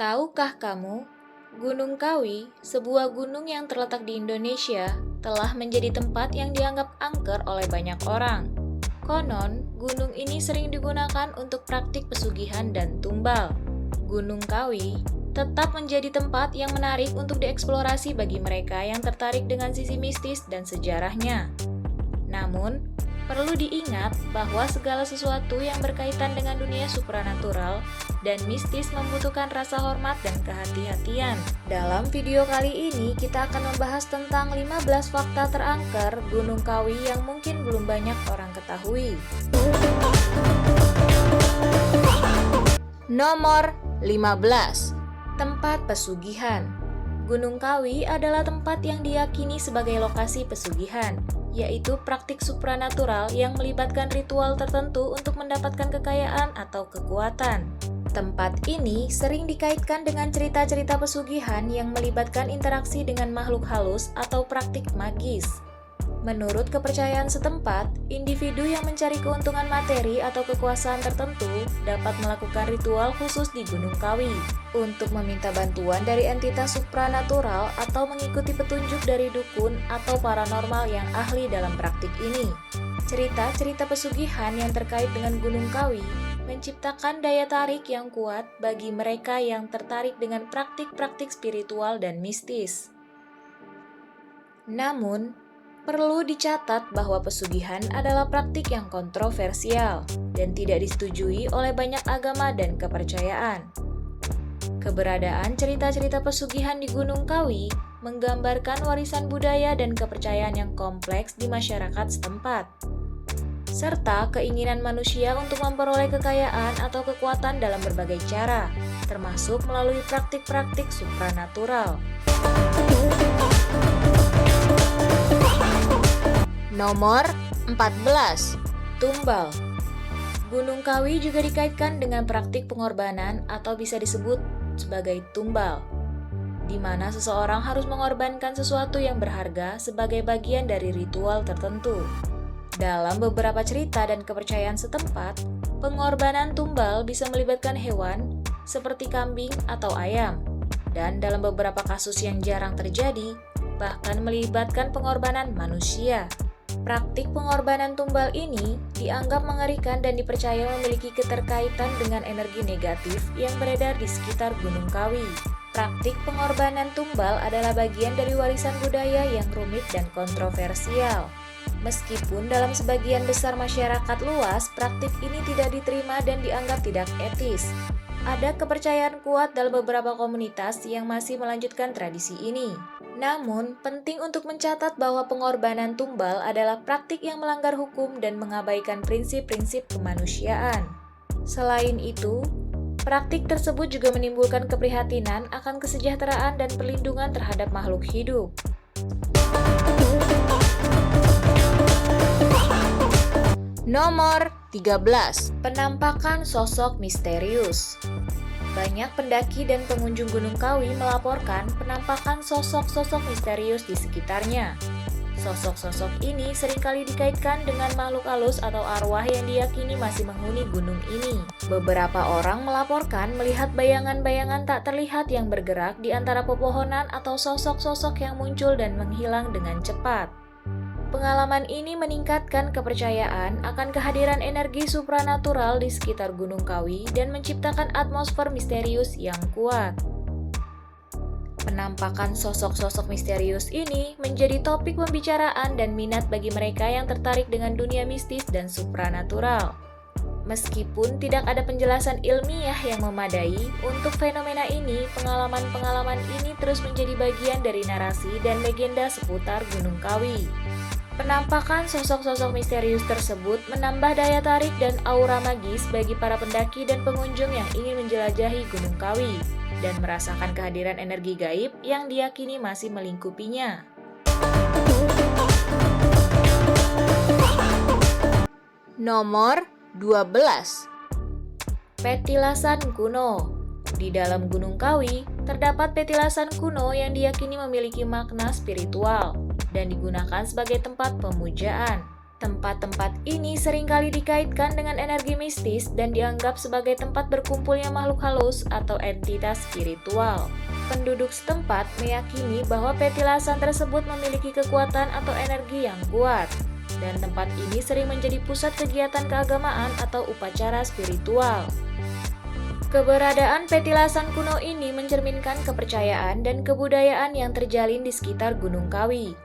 Tahukah kamu, Gunung Kawi, sebuah gunung yang terletak di Indonesia, telah menjadi tempat yang dianggap angker oleh banyak orang. Konon, gunung ini sering digunakan untuk praktik pesugihan dan tumbal. Gunung Kawi tetap menjadi tempat yang menarik untuk dieksplorasi bagi mereka yang tertarik dengan sisi mistis dan sejarahnya. Namun, perlu diingat bahwa segala sesuatu yang berkaitan dengan dunia supranatural dan mistis membutuhkan rasa hormat dan kehati-hatian. Dalam video kali ini, kita akan membahas tentang 15 fakta terangker Gunung Kawi yang mungkin belum banyak orang ketahui. Nomor 15. Tempat pesugihan. Gunung Kawi adalah tempat yang diyakini sebagai lokasi pesugihan, yaitu praktik supranatural yang melibatkan ritual tertentu untuk mendapatkan kekayaan atau kekuatan. Tempat ini sering dikaitkan dengan cerita-cerita pesugihan yang melibatkan interaksi dengan makhluk halus atau praktik magis. Menurut kepercayaan setempat, individu yang mencari keuntungan materi atau kekuasaan tertentu dapat melakukan ritual khusus di Gunung Kawi untuk meminta bantuan dari entitas supranatural atau mengikuti petunjuk dari dukun atau paranormal yang ahli dalam praktik ini. Cerita-cerita pesugihan yang terkait dengan Gunung Kawi menciptakan daya tarik yang kuat bagi mereka yang tertarik dengan praktik-praktik spiritual dan mistis. Namun, perlu dicatat bahwa pesugihan adalah praktik yang kontroversial dan tidak disetujui oleh banyak agama dan kepercayaan. Keberadaan cerita-cerita pesugihan di Gunung Kawi menggambarkan warisan budaya dan kepercayaan yang kompleks di masyarakat setempat, serta keinginan manusia untuk memperoleh kekayaan atau kekuatan dalam berbagai cara, termasuk melalui praktik-praktik supranatural. Nomor 14. Tumbal. Gunung Kawi juga dikaitkan dengan praktik pengorbanan atau bisa disebut sebagai tumbal, di mana seseorang harus mengorbankan sesuatu yang berharga sebagai bagian dari ritual tertentu. Dalam beberapa cerita dan kepercayaan setempat, pengorbanan tumbal bisa melibatkan hewan seperti kambing atau ayam, dan dalam beberapa kasus yang jarang terjadi, bahkan melibatkan pengorbanan manusia. Praktik pengorbanan tumbal ini dianggap mengerikan dan dipercaya memiliki keterkaitan dengan energi negatif yang beredar di sekitar Gunung Kawi. Praktik pengorbanan tumbal adalah bagian dari warisan budaya yang rumit dan kontroversial. Meskipun dalam sebagian besar masyarakat luas, praktik ini tidak diterima dan dianggap tidak etis. Ada kepercayaan kuat dalam beberapa komunitas yang masih melanjutkan tradisi ini. Namun, penting untuk mencatat bahwa pengorbanan tumbal adalah praktik yang melanggar hukum dan mengabaikan prinsip-prinsip kemanusiaan. Selain itu, praktik tersebut juga menimbulkan keprihatinan akan kesejahteraan dan perlindungan terhadap makhluk hidup. Nomor 13. Penampakan sosok misterius. Banyak pendaki dan pengunjung Gunung Kawi melaporkan penampakan sosok-sosok misterius di sekitarnya. Sosok-sosok ini seringkali dikaitkan dengan makhluk halus atau arwah yang diyakini masih menghuni gunung ini. Beberapa orang melaporkan melihat bayangan-bayangan tak terlihat yang bergerak di antara pepohonan atau sosok-sosok yang muncul dan menghilang dengan cepat. Pengalaman ini meningkatkan kepercayaan akan kehadiran energi supranatural di sekitar Gunung Kawi dan menciptakan atmosfer misterius yang kuat. Penampakan sosok-sosok misterius ini menjadi topik pembicaraan dan minat bagi mereka yang tertarik dengan dunia mistis dan supranatural. Meskipun tidak ada penjelasan ilmiah yang memadai untuk fenomena ini, pengalaman-pengalaman ini terus menjadi bagian dari narasi dan legenda seputar Gunung Kawi. Penampakan sosok-sosok misterius tersebut menambah daya tarik dan aura magis bagi para pendaki dan pengunjung yang ingin menjelajahi Gunung Kawi dan merasakan kehadiran energi gaib yang diyakini masih melingkupinya. Nomor 12. Petilasan kuno. Di dalam Gunung Kawi, terdapat petilasan kuno yang diyakini memiliki makna spiritual dan digunakan sebagai tempat pemujaan. Tempat-tempat ini seringkali dikaitkan dengan energi mistis dan dianggap sebagai tempat berkumpulnya makhluk halus atau entitas spiritual. Penduduk setempat meyakini bahwa petilasan tersebut memiliki kekuatan atau energi yang kuat, dan tempat ini sering menjadi pusat kegiatan keagamaan atau upacara spiritual. Keberadaan petilasan kuno ini mencerminkan kepercayaan dan kebudayaan yang terjalin di sekitar Gunung Kawi.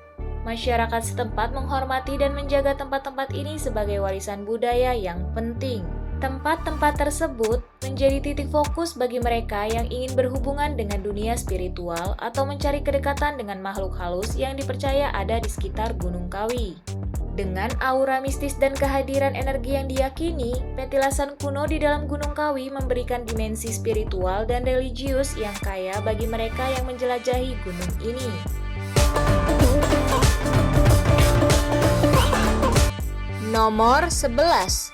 Masyarakat setempat menghormati dan menjaga tempat-tempat ini sebagai warisan budaya yang penting. Tempat-tempat tersebut menjadi titik fokus bagi mereka yang ingin berhubungan dengan dunia spiritual atau mencari kedekatan dengan makhluk halus yang dipercaya ada di sekitar Gunung Kawi. Dengan aura mistis dan kehadiran energi yang diyakini, petilasan kuno di dalam Gunung Kawi memberikan dimensi spiritual dan religius yang kaya bagi mereka yang menjelajahi gunung ini. Nomor 11.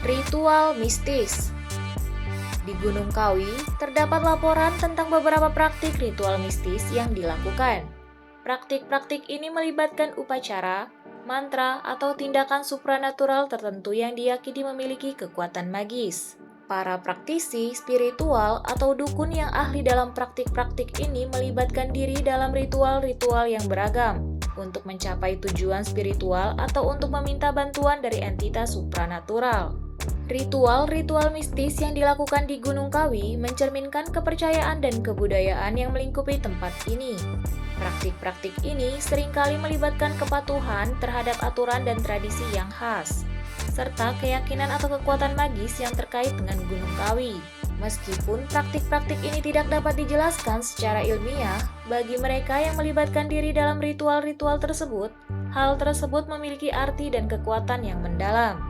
Ritual mistis. Di Gunung Kawi, terdapat laporan tentang beberapa praktik ritual mistis yang dilakukan. Praktik-praktik ini melibatkan upacara, mantra, atau tindakan supranatural tertentu yang diyakini memiliki kekuatan magis. Para praktisi spiritual atau dukun yang ahli dalam praktik-praktik ini melibatkan diri dalam ritual-ritual yang beragam untuk mencapai tujuan spiritual atau untuk meminta bantuan dari entitas supranatural. Ritual-ritual mistis yang dilakukan di Gunung Kawi mencerminkan kepercayaan dan kebudayaan yang melingkupi tempat ini. Praktik-praktik ini seringkali melibatkan kepatuhan terhadap aturan dan tradisi yang khas, serta keyakinan atau kekuatan magis yang terkait dengan Gunung Kawi. Meskipun praktik-praktik ini tidak dapat dijelaskan secara ilmiah, bagi mereka yang melibatkan diri dalam ritual-ritual tersebut, hal tersebut memiliki arti dan kekuatan yang mendalam.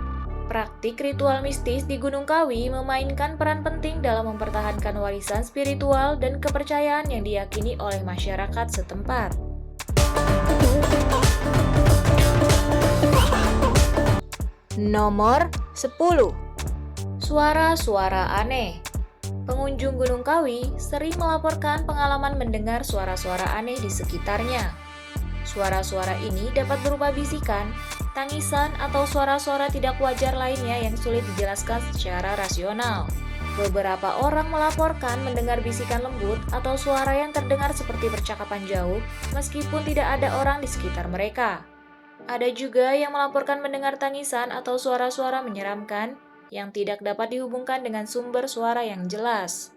Praktik ritual mistis di Gunung Kawi memainkan peran penting dalam mempertahankan warisan spiritual dan kepercayaan yang diyakini oleh masyarakat setempat. Nomor 10. Suara-suara aneh. Pengunjung Gunung Kawi sering melaporkan pengalaman mendengar suara-suara aneh di sekitarnya. Suara-suara ini dapat berupa bisikan, tangisan, atau suara-suara tidak wajar lainnya yang sulit dijelaskan secara rasional. Beberapa orang melaporkan mendengar bisikan lembut atau suara yang terdengar seperti percakapan jauh, meskipun tidak ada orang di sekitar mereka. Ada juga yang melaporkan mendengar tangisan atau suara-suara menyeramkan yang tidak dapat dihubungkan dengan sumber suara yang jelas.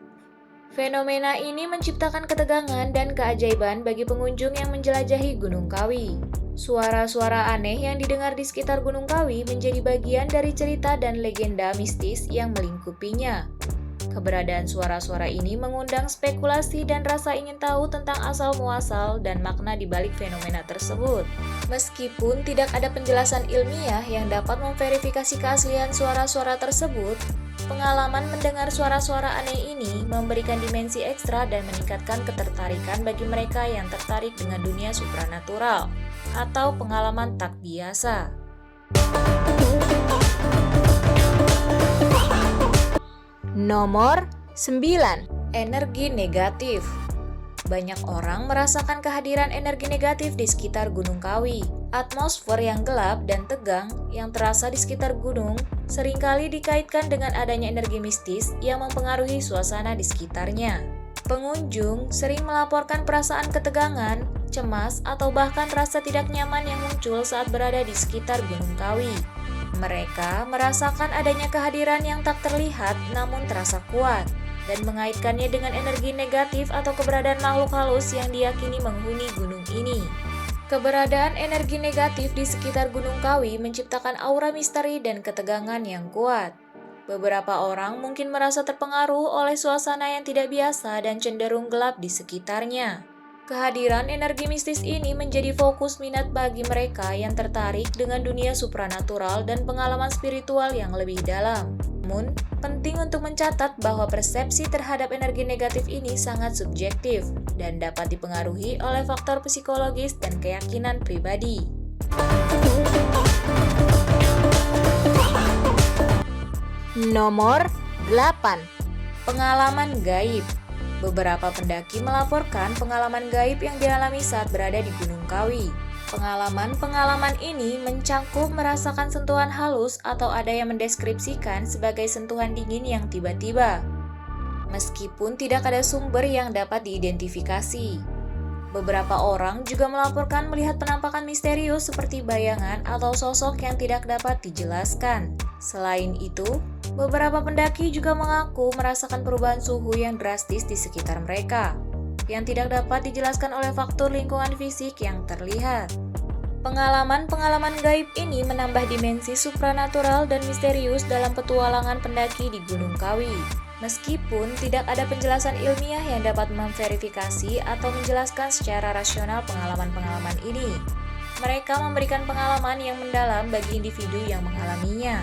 Fenomena ini menciptakan ketegangan dan keajaiban bagi pengunjung yang menjelajahi Gunung Kawi. Suara-suara aneh yang didengar di sekitar Gunung Kawi menjadi bagian dari cerita dan legenda mistis yang melingkupinya. Keberadaan suara-suara ini mengundang spekulasi dan rasa ingin tahu tentang asal-muasal dan makna di balik fenomena tersebut. Meskipun tidak ada penjelasan ilmiah yang dapat memverifikasi keaslian suara-suara tersebut, pengalaman mendengar suara-suara aneh ini memberikan dimensi ekstra dan meningkatkan ketertarikan bagi mereka yang tertarik dengan dunia supranatural atau pengalaman tak biasa. Nomor 9. Energi negatif. Banyak orang merasakan kehadiran energi negatif di sekitar Gunung Kawi. Atmosfer yang gelap dan tegang yang terasa di sekitar gunung seringkali dikaitkan dengan adanya energi mistis yang mempengaruhi suasana di sekitarnya. Pengunjung sering melaporkan perasaan ketegangan, cemas, atau bahkan rasa tidak nyaman yang muncul saat berada di sekitar Gunung Kawi. Mereka merasakan adanya kehadiran yang tak terlihat namun terasa kuat, dan mengaitkannya dengan energi negatif atau keberadaan makhluk halus yang diyakini menghuni gunung ini. Keberadaan energi negatif di sekitar Gunung Kawi menciptakan aura misteri dan ketegangan yang kuat. Beberapa orang mungkin merasa terpengaruh oleh suasana yang tidak biasa dan cenderung gelap di sekitarnya. Kehadiran energi mistis ini menjadi fokus minat bagi mereka yang tertarik dengan dunia supranatural dan pengalaman spiritual yang lebih dalam. Namun, penting untuk mencatat bahwa persepsi terhadap energi negatif ini sangat subjektif dan dapat dipengaruhi oleh faktor psikologis dan keyakinan pribadi. Nomor 8. Pengalaman gaib. Beberapa pendaki melaporkan pengalaman gaib yang dialami saat berada di Gunung Kawi. Pengalaman-pengalaman ini mencangkup merasakan sentuhan halus atau ada yang mendeskripsikan sebagai sentuhan dingin yang tiba-tiba, meskipun tidak ada sumber yang dapat diidentifikasi. Beberapa orang juga melaporkan melihat penampakan misterius seperti bayangan atau sosok yang tidak dapat dijelaskan. Selain itu, beberapa pendaki juga mengaku merasakan perubahan suhu yang drastis di sekitar mereka, yang tidak dapat dijelaskan oleh faktor lingkungan fisik yang terlihat. Pengalaman-pengalaman gaib ini menambah dimensi supranatural dan misterius dalam petualangan pendaki di Gunung Kawi. Meskipun tidak ada penjelasan ilmiah yang dapat memverifikasi atau menjelaskan secara rasional pengalaman-pengalaman ini, mereka memberikan pengalaman yang mendalam bagi individu yang mengalaminya.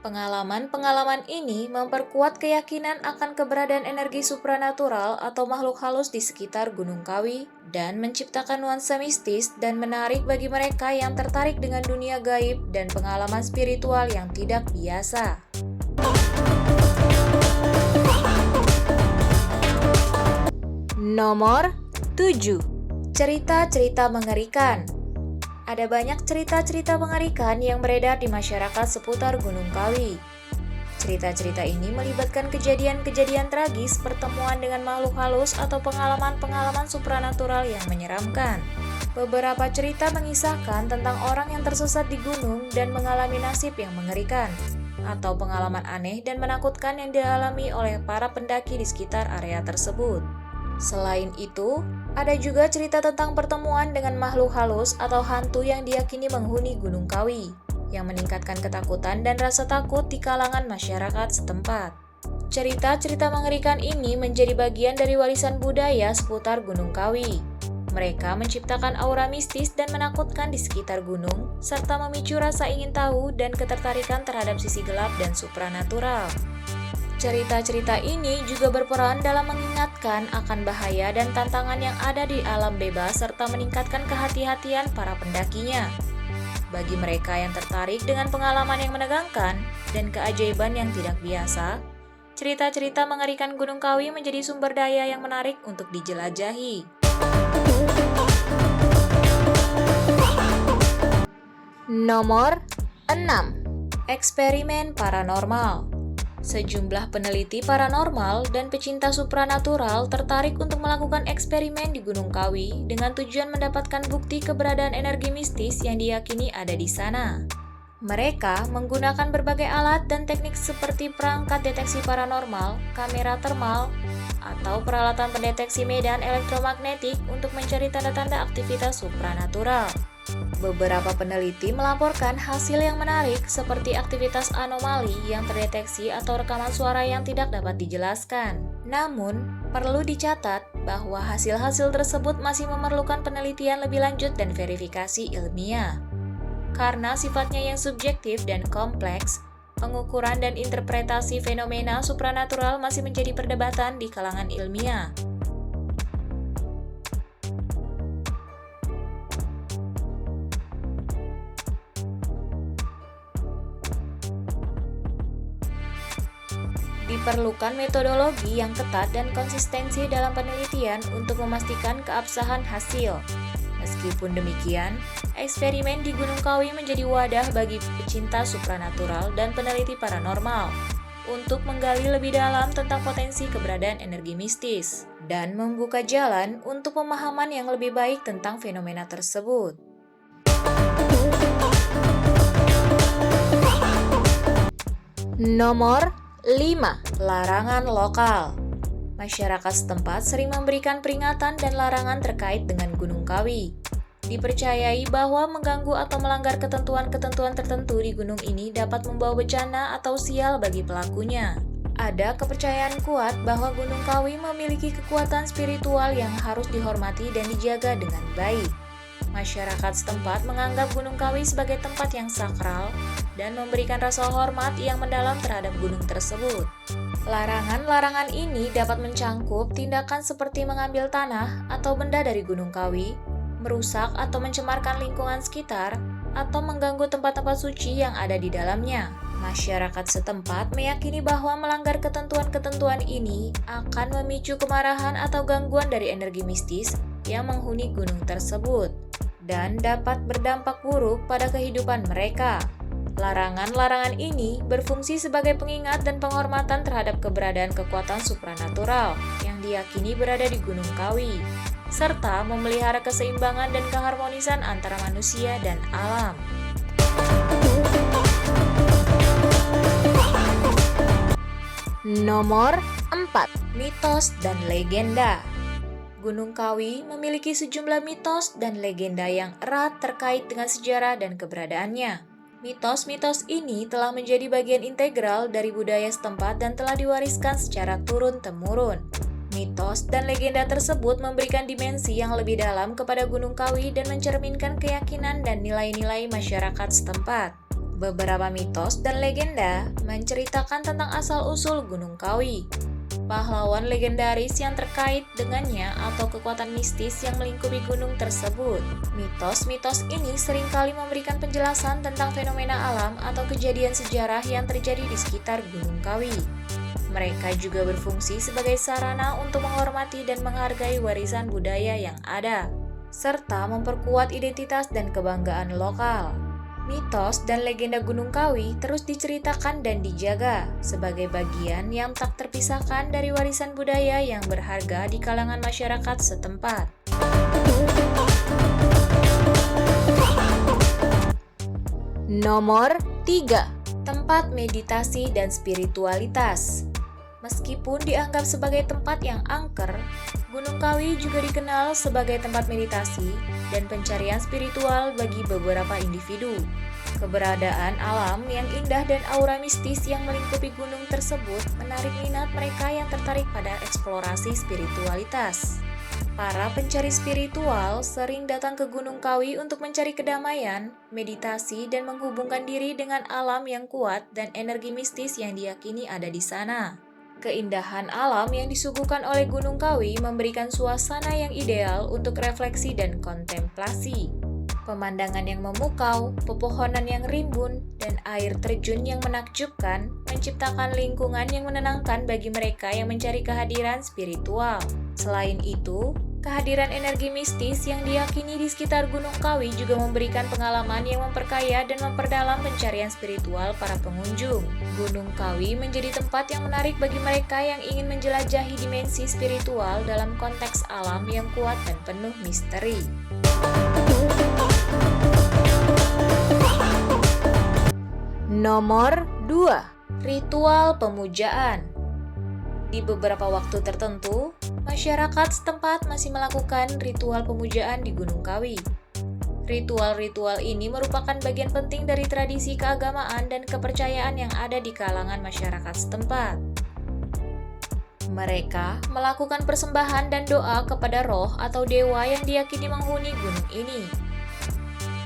Pengalaman-pengalaman ini memperkuat keyakinan akan keberadaan energi supranatural atau makhluk halus di sekitar Gunung Kawi dan menciptakan nuansa mistis dan menarik bagi mereka yang tertarik dengan dunia gaib dan pengalaman spiritual yang tidak biasa. Nomor 7. Cerita-cerita mengerikan. Ada banyak cerita-cerita mengerikan yang beredar di masyarakat seputar Gunung Kawi. Cerita-cerita ini melibatkan kejadian-kejadian tragis, pertemuan dengan makhluk halus, atau pengalaman-pengalaman supranatural yang menyeramkan. Beberapa cerita mengisahkan tentang orang yang tersesat di gunung dan mengalami nasib yang mengerikan, atau pengalaman aneh dan menakutkan yang dialami oleh para pendaki di sekitar area tersebut. Selain itu, ada juga cerita tentang pertemuan dengan makhluk halus atau hantu yang diyakini menghuni Gunung Kawi, yang meningkatkan ketakutan dan rasa takut di kalangan masyarakat setempat. Cerita-cerita mengerikan ini menjadi bagian dari warisan budaya seputar Gunung Kawi. Mereka menciptakan aura mistis dan menakutkan di sekitar gunung, serta memicu rasa ingin tahu dan ketertarikan terhadap sisi gelap dan supranatural. Cerita-cerita ini juga berperan dalam mengingatkan akan bahaya dan tantangan yang ada di alam bebas serta meningkatkan kehati-hatian para pendakinya. Bagi mereka yang tertarik dengan pengalaman yang menegangkan dan keajaiban yang tidak biasa, cerita-cerita mengerikan Gunung Kawi menjadi sumber daya yang menarik untuk dijelajahi. Nomor 6. Eksperimen paranormal. Sejumlah peneliti paranormal dan pecinta supranatural tertarik untuk melakukan eksperimen di Gunung Kawi dengan tujuan mendapatkan bukti keberadaan energi mistis yang diyakini ada di sana. Mereka menggunakan berbagai alat dan teknik seperti perangkat deteksi paranormal, kamera termal, atau peralatan pendeteksi medan elektromagnetik untuk mencari tanda-tanda aktivitas supranatural. Beberapa peneliti melaporkan hasil yang menarik seperti aktivitas anomali yang terdeteksi atau rekaman suara yang tidak dapat dijelaskan. Namun, perlu dicatat bahwa hasil-hasil tersebut masih memerlukan penelitian lebih lanjut dan verifikasi ilmiah. Karena sifatnya yang subjektif dan kompleks, pengukuran dan interpretasi fenomena supranatural masih menjadi perdebatan di kalangan ilmiah. Diperlukan metodologi yang ketat dan konsistensi dalam penelitian untuk memastikan keabsahan hasil. Meskipun demikian, eksperimen di Gunung Kawi menjadi wadah bagi pecinta supranatural dan peneliti paranormal untuk menggali lebih dalam tentang potensi keberadaan energi mistis dan membuka jalan untuk pemahaman yang lebih baik tentang fenomena tersebut. Nomor 5. Larangan lokal. Masyarakat setempat sering memberikan peringatan dan larangan terkait dengan Gunung Kawi. Dipercayai bahwa mengganggu atau melanggar ketentuan-ketentuan tertentu di gunung ini dapat membawa bencana atau sial bagi pelakunya. Ada kepercayaan kuat bahwa Gunung Kawi memiliki kekuatan spiritual yang harus dihormati dan dijaga dengan baik. Masyarakat setempat menganggap Gunung Kawi sebagai tempat yang sakral dan memberikan rasa hormat yang mendalam terhadap gunung tersebut. Larangan-larangan ini dapat mencangkup tindakan seperti mengambil tanah atau benda dari Gunung Kawi, merusak atau mencemarkan lingkungan sekitar, atau mengganggu tempat-tempat suci yang ada di dalamnya. Masyarakat setempat meyakini bahwa melanggar ketentuan-ketentuan ini akan memicu kemarahan atau gangguan dari energi mistis yang menghuni gunung tersebut. dan dapat berdampak buruk pada kehidupan mereka. Larangan-larangan ini berfungsi sebagai pengingat dan penghormatan terhadap keberadaan kekuatan supranatural yang diyakini berada di Gunung Kawi, serta memelihara keseimbangan dan keharmonisan antara manusia dan alam. Nomor 4. Mitos dan legenda. Gunung Kawi memiliki sejumlah mitos dan legenda yang erat terkait dengan sejarah dan keberadaannya. Mitos-mitos ini telah menjadi bagian integral dari budaya setempat dan telah diwariskan secara turun-temurun. Mitos dan legenda tersebut memberikan dimensi yang lebih dalam kepada Gunung Kawi dan mencerminkan keyakinan dan nilai-nilai masyarakat setempat. Beberapa mitos dan legenda menceritakan tentang asal-usul Gunung Kawi, pahlawan legendaris yang terkait dengannya atau kekuatan mistis yang melingkupi gunung tersebut. Mitos-mitos ini seringkali memberikan penjelasan tentang fenomena alam atau kejadian sejarah yang terjadi di sekitar Gunung Kawi. Mereka juga berfungsi sebagai sarana untuk menghormati dan menghargai warisan budaya yang ada, serta memperkuat identitas dan kebanggaan lokal. Mitos dan legenda Gunung Kawi terus diceritakan dan dijaga sebagai bagian yang tak terpisahkan dari warisan budaya yang berharga di kalangan masyarakat setempat. Nomor 3. Tempat meditasi dan spiritualitas. Meskipun dianggap sebagai tempat yang angker, Gunung Kawi juga dikenal sebagai tempat meditasi dan pencarian spiritual bagi beberapa individu. Keberadaan alam yang indah dan aura mistis yang melingkupi gunung tersebut menarik minat mereka yang tertarik pada eksplorasi spiritualitas. Para pencari spiritual sering datang ke Gunung Kawi untuk mencari kedamaian, meditasi, dan menghubungkan diri dengan alam yang kuat dan energi mistis yang diyakini ada di sana. Keindahan alam yang disuguhkan oleh Gunung Kawi memberikan suasana yang ideal untuk refleksi dan kontemplasi. Pemandangan yang memukau, pepohonan yang rimbun, dan air terjun yang menakjubkan menciptakan lingkungan yang menenangkan bagi mereka yang mencari kehadiran spiritual. Selain itu, kehadiran energi mistis yang diyakini di sekitar Gunung Kawi juga memberikan pengalaman yang memperkaya dan memperdalam pencarian spiritual para pengunjung. Gunung Kawi menjadi tempat yang menarik bagi mereka yang ingin menjelajahi dimensi spiritual dalam konteks alam yang kuat dan penuh misteri. Nomor 2. Ritual pemujaan. Di beberapa waktu tertentu, masyarakat setempat masih melakukan ritual pemujaan di Gunung Kawi. Ritual-ritual ini merupakan bagian penting dari tradisi keagamaan dan kepercayaan yang ada di kalangan masyarakat setempat. Mereka melakukan persembahan dan doa kepada roh atau dewa yang diyakini menghuni gunung ini.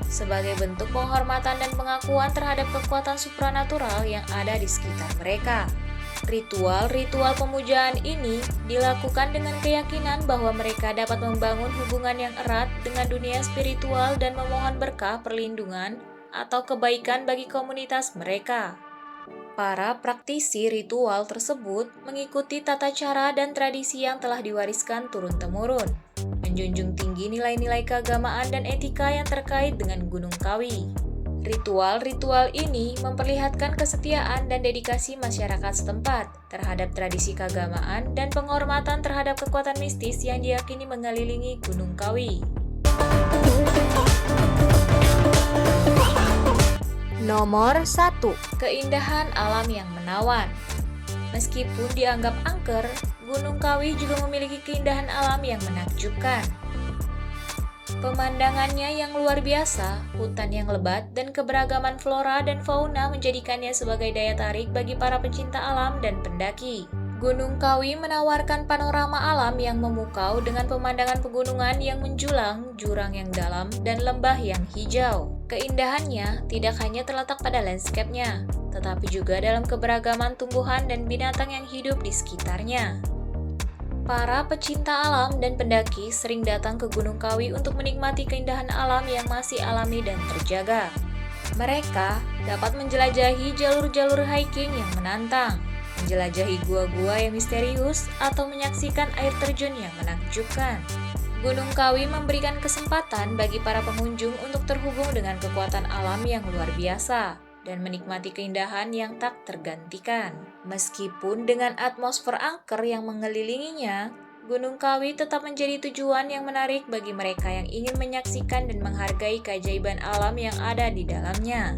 Sebagai bentuk penghormatan dan pengakuan terhadap kekuatan supranatural yang ada di sekitar mereka. Ritual-ritual pemujaan ini dilakukan dengan keyakinan bahwa mereka dapat membangun hubungan yang erat dengan dunia spiritual dan memohon berkah perlindungan atau kebaikan bagi komunitas mereka. Para praktisi ritual tersebut mengikuti tata cara dan tradisi yang telah diwariskan turun-temurun, menjunjung tinggi nilai-nilai keagamaan dan etika yang terkait dengan Gunung Kawi. Ritual-ritual ini memperlihatkan kesetiaan dan dedikasi masyarakat setempat terhadap tradisi keagamaan dan penghormatan terhadap kekuatan mistis yang diyakini mengelilingi Gunung Kawi. Nomor 1. Keindahan alam yang menawan. Meskipun dianggap angker, Gunung Kawi juga memiliki keindahan alam yang menakjubkan. Pemandangannya yang luar biasa, hutan yang lebat, dan keberagaman flora dan fauna menjadikannya sebagai daya tarik bagi para pecinta alam dan pendaki. Gunung Kawi menawarkan panorama alam yang memukau dengan pemandangan pegunungan yang menjulang, jurang yang dalam, dan lembah yang hijau. Keindahannya tidak hanya terletak pada landscape-nya, tetapi juga dalam keberagaman tumbuhan dan binatang yang hidup di sekitarnya. Para pecinta alam dan pendaki sering datang ke Gunung Kawi untuk menikmati keindahan alam yang masih alami dan terjaga. Mereka dapat menjelajahi jalur-jalur hiking yang menantang, menjelajahi gua-gua yang misterius, atau menyaksikan air terjun yang menakjubkan. Gunung Kawi memberikan kesempatan bagi para pengunjung untuk terhubung dengan kekuatan alam yang luar biasa dan menikmati keindahan yang tak tergantikan. Meskipun dengan atmosfer angker yang mengelilinginya, Gunung Kawi tetap menjadi tujuan yang menarik bagi mereka yang ingin menyaksikan dan menghargai keajaiban alam yang ada di dalamnya.